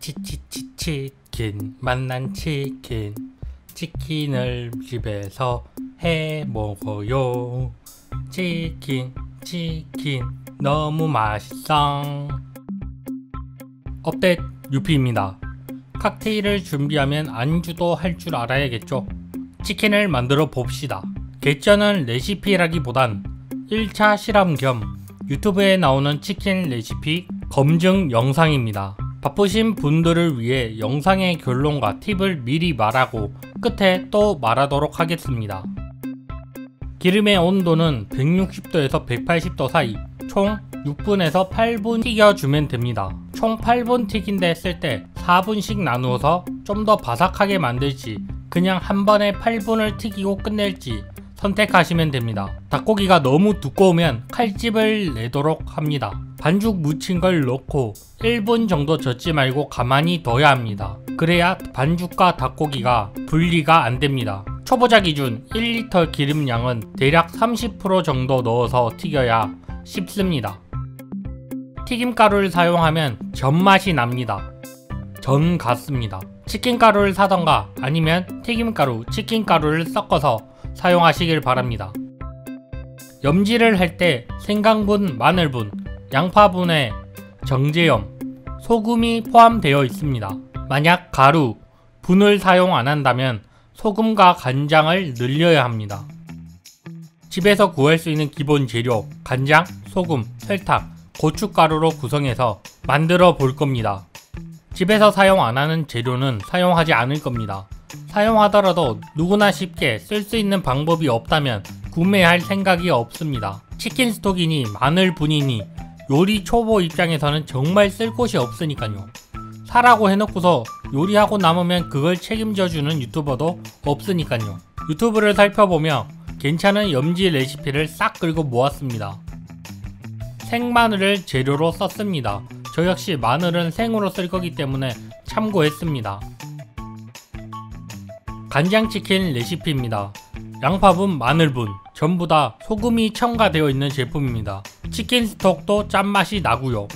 치킨 맛난 치킨을 집에서 해 먹어요. 치킨 너무 맛있어. 업데이트 유피입니다. 칵테일을 준비하면 안주도 할 줄 알아야겠죠. 치킨을 만들어 봅시다. 개쩌는 레시피라기보단 1차 실험 겸 유튜브에 나오는 치킨 레시피 검증 영상입니다. 바쁘신 분들을 위해 영상의 결론과 팁을 미리 말하고 끝에 또 말하도록 하겠습니다. 기름의 온도는 160도에서 180도 사이 총 6분에서 8분 튀겨주면 됩니다. 총 8분 튀긴다 했을 때 4분씩 나누어서 좀 더 바삭하게 만들지 그냥 한 번에 8분을 튀기고 끝낼지 선택하시면 됩니다. 닭고기가 너무 두꺼우면 칼집을 내도록 합니다. 반죽 묻힌 걸 넣고 1분 정도 젓지 말고 가만히 둬야 합니다. 그래야 반죽과 닭고기가 분리가 안됩니다. 초보자 기준 1리터 기름량은 대략 30% 정도 넣어서 튀겨야 쉽습니다. 튀김가루를 사용하면 전맛이 납니다. 전 같습니다. 치킨가루를 사던가 아니면 튀김가루, 치킨가루를 섞어서 사용하시길 바랍니다. 염지를 할 때 생강분, 마늘분, 양파분에 정제염, 소금이 포함되어 있습니다. 만약 가루, 분을 사용 안한다면 소금과 간장을 늘려야 합니다. 집에서 구할 수 있는 기본 재료 간장, 소금, 설탕, 고춧가루로 구성해서 만들어 볼 겁니다. 집에서 사용 안하는 재료는 사용하지 않을 겁니다. 사용하더라도 누구나 쉽게 쓸 수 있는 방법이 없다면 구매할 생각이 없습니다. 치킨 스톡이니 마늘분이니 요리 초보 입장에서는 정말 쓸 곳이 없으니까요. 사라고 해놓고서 요리하고 남으면 그걸 책임져주는 유튜버도 없으니까요. 유튜브를 살펴보며 괜찮은 염지 레시피를 싹 긁어 모았습니다. 생마늘을 재료로 썼습니다. 저 역시 마늘은 생으로 쓸 거기 때문에 참고했습니다. 간장치킨 레시피입니다. 양파분, 마늘분 전부 다 소금이 첨가되어 있는 제품입니다. 치킨 스톡도 짠맛이 나고요.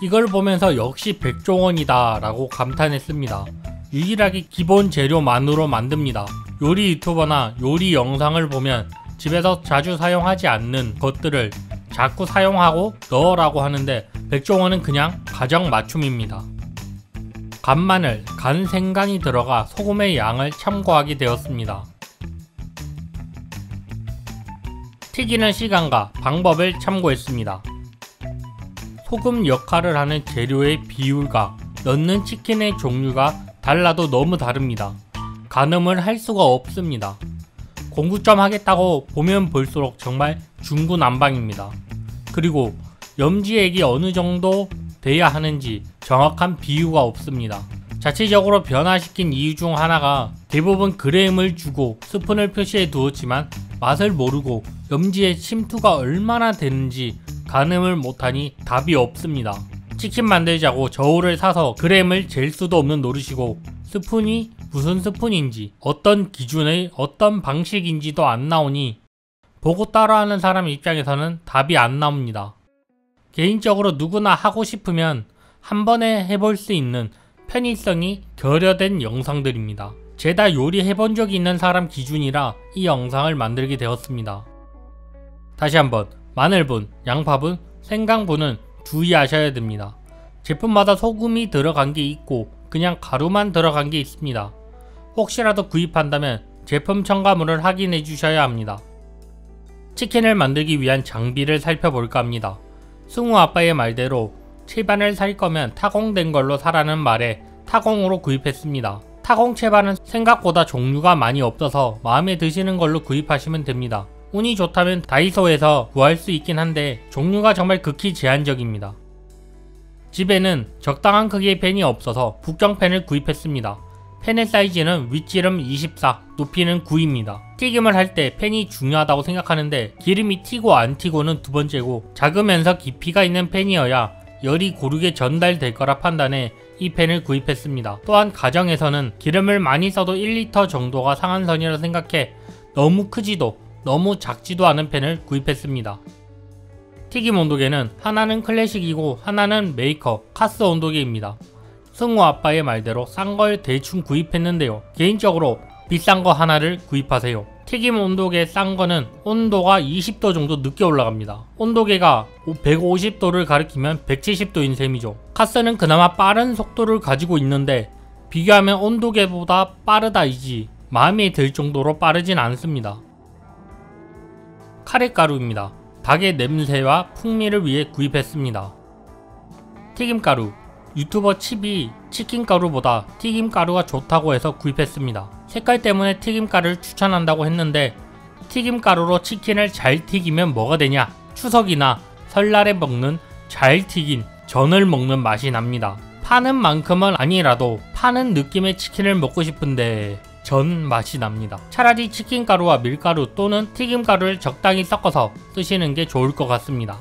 이걸 보면서 역시 백종원이다 라고 감탄했습니다. 유일하게 기본 재료만으로 만듭니다. 요리 유튜버나 요리 영상을 보면 집에서 자주 사용하지 않는 것들을 자꾸 사용하고 넣으라고 하는데 백종원은 그냥 가정 맞춤입니다. 간마늘, 간생강이 들어가 소금의 양을 참고하게 되었습니다. 튀기는 시간과 방법을 참고했습니다. 소금 역할을 하는 재료의 비율과 넣는 치킨의 종류가 달라도 너무 다릅니다. 가늠을 할 수가 없습니다. 공부 좀 하겠다고 보면 볼수록 정말 중구난방입니다. 그리고 염지액이 어느 정도 돼야 하는지 정확한 비유가 없습니다. 자체적으로 변화시킨 이유 중 하나가 대부분 그램을 주고 스푼을 표시해 두었지만 맛을 모르고 염지의 침투가 얼마나 되는지 가늠을 못하니 답이 없습니다. 치킨 만들자고 저울을 사서 그램을 잴 수도 없는 노릇이고 스푼이 무슨 스푼인지 어떤 기준의 어떤 방식인지도 안 나오니 보고 따라하는 사람 입장에서는 답이 안 나옵니다. 개인적으로 누구나 하고 싶으면 한 번에 해볼 수 있는 편의성이 결여된 영상들입니다. 죄다 요리 해본 적이 있는 사람 기준이라 이 영상을 만들게 되었습니다. 다시 한번 마늘분, 양파분, 생강분은 주의하셔야 됩니다. 제품마다 소금이 들어간 게 있고 그냥 가루만 들어간 게 있습니다. 혹시라도 구입한다면 제품 첨가물을 확인해 주셔야 합니다. 치킨을 만들기 위한 장비를 살펴볼까 합니다. 승우 아빠의 말대로 채반을 살 거면 타공된 걸로 사라는 말에 타공으로 구입했습니다. 타공 채반은 생각보다 종류가 많이 없어서 마음에 드시는 걸로 구입하시면 됩니다. 운이 좋다면 다이소에서 구할 수 있긴 한데 종류가 정말 극히 제한적입니다. 집에는 적당한 크기의 팬이 없어서 북경팬을 구입했습니다. 팬의 사이즈는 윗지름 24, 높이는 9입니다. 튀김을 할 때 팬이 중요하다고 생각하는데 기름이 튀고 안 튀고는 두 번째고 작으면서 깊이가 있는 팬이어야 열이 고르게 전달될 거라 판단해 이 팬을 구입했습니다. 또한 가정에서는 기름을 많이 써도 1리터 정도가 상한선이라 생각해 너무 크지도 너무 작지도 않은 팬을 구입했습니다. 튀김 온도계는 하나는 클래식이고 하나는 메이커, 카스 온도계입니다. 승우 아빠의 말대로 싼 걸 대충 구입했는데요. 개인적으로 비싼 거 하나를 구입하세요. 튀김 온도계 싼 거는 온도가 20도 정도 늦게 올라갑니다. 온도계가 150도를 가리키면 170도인 셈이죠. 카스는 그나마 빠른 속도를 가지고 있는데 비교하면 온도계보다 빠르다이지 마음에 들 정도로 빠르진 않습니다. 카레가루입니다. 닭의 냄새와 풍미를 위해 구입했습니다. 튀김가루. 유튜버 칩이 치킨가루보다 튀김가루가 좋다고 해서 구입했습니다. 색깔 때문에 튀김가루를 추천한다고 했는데 튀김가루로 치킨을 잘 튀기면 뭐가 되냐? 추석이나 설날에 먹는 잘 튀긴 전을 먹는 맛이 납니다. 파는 만큼은 아니라도 파는 느낌의 치킨을 먹고 싶은데 전 맛이 납니다. 차라리 치킨가루와 밀가루 또는 튀김가루를 적당히 섞어서 쓰시는 게 좋을 것 같습니다.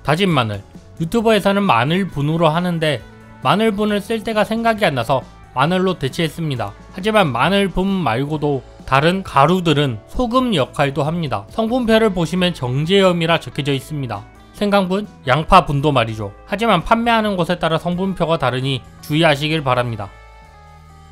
다진 마늘. 유튜버에서는 마늘분으로 하는데 마늘분을 쓸 때가 생각이 안 나서 마늘로 대체했습니다. 하지만 마늘분 말고도 다른 가루들은 소금 역할도 합니다. 성분표를 보시면 정제염이라 적혀져 있습니다. 생강분, 양파분도 말이죠. 하지만 판매하는 곳에 따라 성분표가 다르니 주의하시길 바랍니다.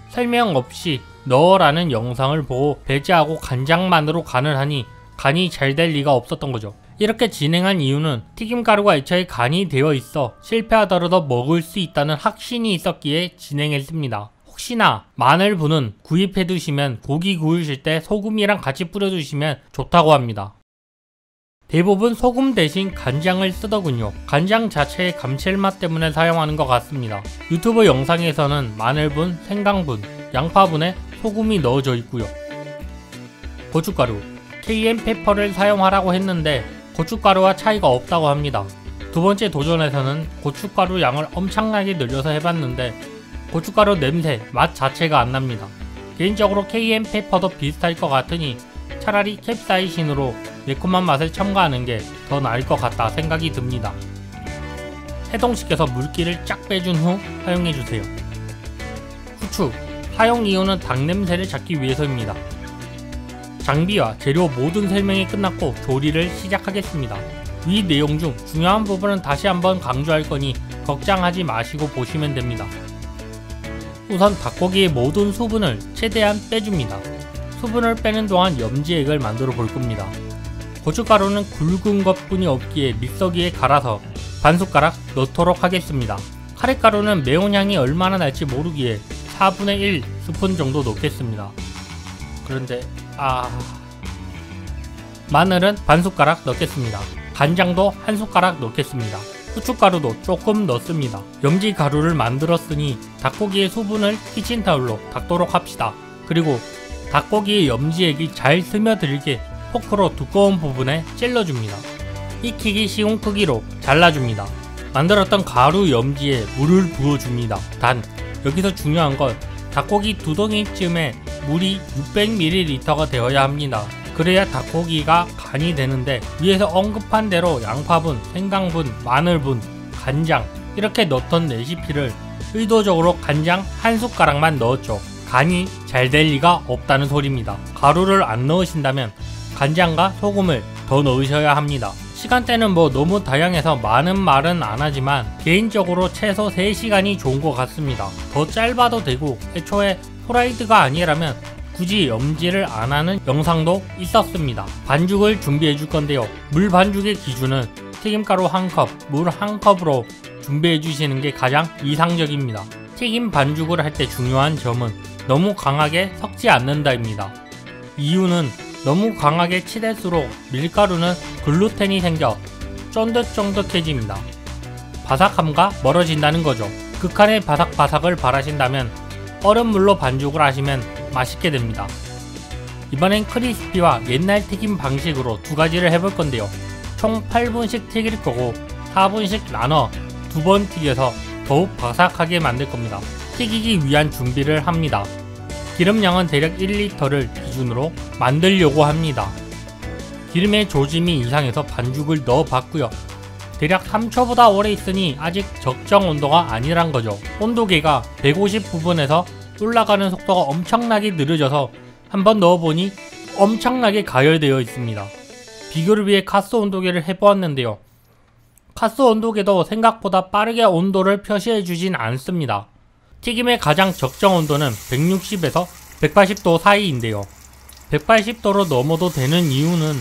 설명 없이 넣으라는 영상을 보고 배제하고 간장만으로 간을 하니 간이 잘 될 리가 없었던 거죠. 이렇게 진행한 이유는 튀김가루가 애초에 간이 되어 있어 실패하더라도 먹을 수 있다는 확신이 있었기에 진행했습니다. 혹시나 마늘분은 구입해 두시면 고기 구우실 때 소금이랑 같이 뿌려 두시면 좋다고 합니다. 대부분 소금 대신 간장을 쓰더군요. 간장 자체의 감칠맛 때문에 사용하는 것 같습니다. 유튜브 영상에서는 마늘분, 생강분, 양파분에 소금이 넣어져 있고요. 고춧가루. KM페퍼를 사용하라고 했는데 고춧가루와 차이가 없다고 합니다. 두 번째 도전에서는 고춧가루 양을 엄청나게 늘려서 해봤는데 고춧가루 냄새, 맛 자체가 안 납니다. 개인적으로 KM페퍼도 비슷할 것 같으니 차라리 캡사이신으로 매콤한 맛을 첨가하는 게 더 나을 것 같다 생각이 듭니다. 해동시켜서 물기를 쫙 빼준 후 사용해주세요. 후추. 사용 이유는 닭 냄새를 잡기 위해서입니다. 장비와 재료 모든 설명이 끝났고 조리를 시작하겠습니다. 위 내용 중 중요한 부분은 다시 한번 강조할 거니 걱정하지 마시고 보시면 됩니다. 우선 닭고기의 모든 수분을 최대한 빼줍니다. 수분을 빼는 동안 염지액을 만들어 볼 겁니다. 고춧가루는 굵은 것뿐이 없기에 믹서기에 갈아서 반 숟가락 넣도록 하겠습니다. 카레가루는 매운 향이 얼마나 날지 모르기에 4분의 1 스푼 정도 넣겠습니다. 그런데 마늘은 반 숟가락 넣겠습니다. 간장도 한 숟가락 넣겠습니다. 후춧가루도 조금 넣습니다. 염지가루를 만들었으니 닭고기의 수분을 키친타올로 닦도록 합시다. 그리고 닭고기의 염지액이 잘 스며들게 포크로 두꺼운 부분에 찔러줍니다. 익히기 쉬운 크기로 잘라줍니다. 만들었던 가루 염지에 물을 부어줍니다. 단 여기서 중요한 건 닭고기 두덩이쯤에 물이 600ml가 되어야 합니다. 그래야 닭고기가 간이 되는데 위에서 언급한 대로 양파분, 생강분, 마늘분, 간장 이렇게 넣던 레시피를 의도적으로 간장 한 숟가락만 넣었죠. 간이 잘 될 리가 없다는 소리입니다. 가루를 안 넣으신다면 간장과 소금을 더 넣으셔야 합니다. 시간대는 너무 다양해서 많은 말은 안 하지만 개인적으로 최소 3시간이 좋은 것 같습니다. 더 짧아도 되고 애초에 프라이드가 아니라면 굳이 염지를 안 하는 영상도 있었습니다. 반죽을 준비해 줄 건데요. 물 반죽의 기준은 튀김가루 1컵, 물 1컵으로 준비해 주시는 게 가장 이상적입니다. 튀김 반죽을 할 때 중요한 점은 너무 강하게 섞지 않는다입니다. 이유는 너무 강하게 치댈수록 밀가루는 글루텐이 생겨 쫀득쫀득해집니다. 바삭함과 멀어진다는 거죠. 극한의 바삭바삭을 바라신다면 얼음물로 반죽을 하시면 맛있게 됩니다. 이번엔 크리스피와 옛날 튀김 방식으로 두 가지를 해볼 건데요. 총 8분씩 튀길 거고 4분씩 나눠 2번 튀겨서 더욱 바삭하게 만들 겁니다. 튀기기 위한 준비를 합니다. 기름량은 대략 1리터를 기준으로 만들려고 합니다. 기름의 조짐이 이상해서 반죽을 넣어 봤고요. 대략 3초보다 오래 있으니 아직 적정 온도가 아니란 거죠. 온도계가 150 부분에서 올라가는 속도가 엄청나게 느려져서 한번 넣어보니 엄청나게 가열되어 있습니다. 비교를 위해 가스 온도계를 해보았는데요. 가스 온도계도 생각보다 빠르게 온도를 표시해주진 않습니다. 튀김의 가장 적정 온도는 160에서 180도 사이인데요. 180도로 넘어도 되는 이유는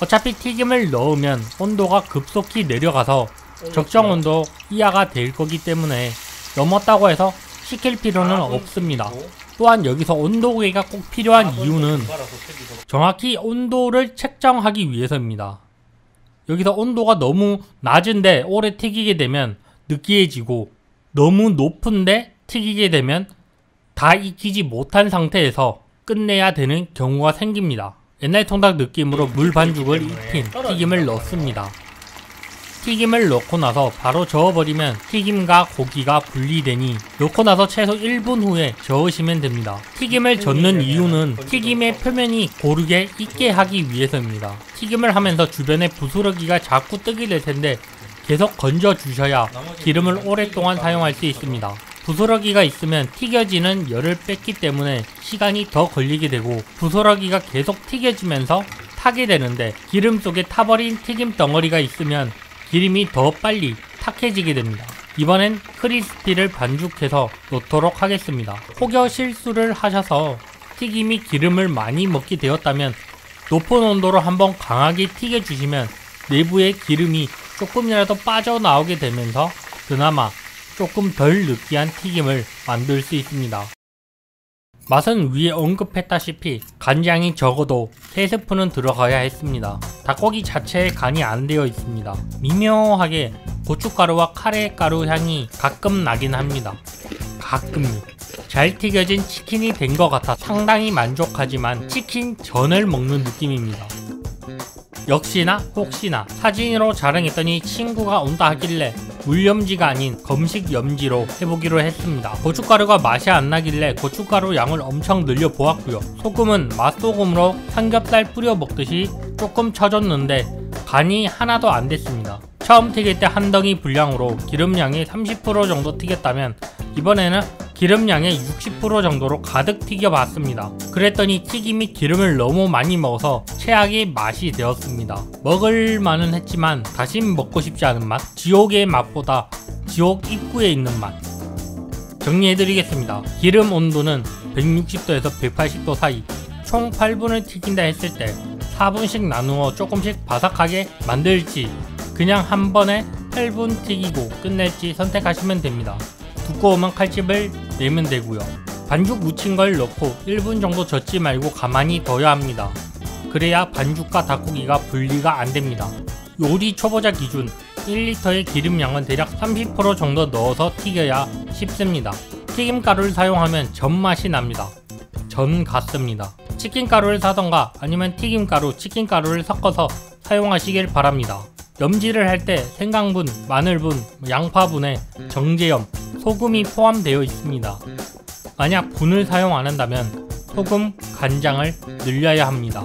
어차피 튀김을 넣으면 온도가 급속히 내려가서 적정 온도 이하가 될 거기 때문에 넘었다고 해서 식힐 필요는 없습니다. 또한 여기서 온도계가 꼭 필요한 이유는 정확히 온도를 측정하기 위해서입니다. 여기서 온도가 너무 낮은데 오래 튀기게 되면 느끼해지고 너무 높은데 튀기게 되면 다 익히지 못한 상태에서 끝내야 되는 경우가 생깁니다. 옛날 통닭 느낌으로 물 반죽을 입힌 튀김을 넣습니다. 튀김을 넣고 나서 바로 저어버리면 튀김과 고기가 분리되니 넣고 나서 최소 1분 후에 저으시면 됩니다. 튀김을 젓는 이유는 튀김의 표면이 고르게 익게 하기 위해서입니다. 튀김을 하면서 주변에 부스러기가 자꾸 뜨게 될 텐데 계속 건져 주셔야 기름을 오랫동안 사용할 수 있습니다. 부스러기가 있으면 튀겨지는 열을 뺐기 때문에 시간이 더 걸리게 되고 부스러기가 계속 튀겨지면서 타게 되는데 기름 속에 타버린 튀김 덩어리가 있으면 기름이 더 빨리 탁해지게 됩니다. 이번엔 크리스피를 반죽해서 넣도록 하겠습니다. 혹여 실수를 하셔서 튀김이 기름을 많이 먹게 되었다면 높은 온도로 한번 강하게 튀겨주시면 내부의 기름이 조금이라도 빠져나오게 되면서 그나마 조금 덜 느끼한 튀김을 만들 수 있습니다. 맛은 위에 언급했다시피 간장이 적어도 3스푼은 들어가야 했습니다. 닭고기 자체에 간이 안 되어 있습니다. 미묘하게 고춧가루와 카레가루 향이 가끔 나긴 합니다. 가끔요. 잘 튀겨진 치킨이 된 것 같아 상당히 만족하지만 치킨 전을 먹는 느낌입니다. 역시나 혹시나 사진으로 자랑했더니 친구가 온다 하길래 물염지가 아닌 검식 염지로 해보기로 했습니다. 고춧가루가 맛이 안 나길래 고춧가루 양을 엄청 늘려 보았고요. 소금은 맛소금으로 삼겹살 뿌려 먹듯이 조금 쳐줬는데 간이 하나도 안 됐습니다. 처음 튀길 때 한 덩이 분량으로 기름량이 30% 정도 튀겼다면 이번에는 기름량의 60% 정도로 가득 튀겨봤습니다. 그랬더니 튀김이 기름을 너무 많이 먹어서 최악의 맛이 되었습니다. 먹을만은 했지만 다신 먹고 싶지 않은 맛, 지옥의 맛보다 지옥 입구에 있는 맛. 정리해드리겠습니다. 기름 온도는 160도에서 180도 사이, 총 8분을 튀긴다 했을 때 4분씩 나누어 조금씩 바삭하게 만들지 그냥 한 번에 8분 튀기고 끝낼지 선택하시면 됩니다. 두꺼우면 칼집을 내면 되고요. 반죽 묻힌 걸 넣고 1분 정도 젓지 말고 가만히 둬야 합니다. 그래야 반죽과 닭고기가 분리가 안됩니다. 요리 초보자 기준 1리터의 기름량은 대략 30% 정도 넣어서 튀겨야 쉽습니다. 튀김가루를 사용하면 전맛이 납니다. 전 같습니다. 치킨가루를 사던가 아니면 튀김가루, 치킨가루를 섞어서 사용하시길 바랍니다. 염지를 할 때 생강분, 마늘분, 양파분에 정제염, 소금이 포함되어 있습니다. 만약 분을 사용 안 한다면 소금, 간장을 늘려야 합니다.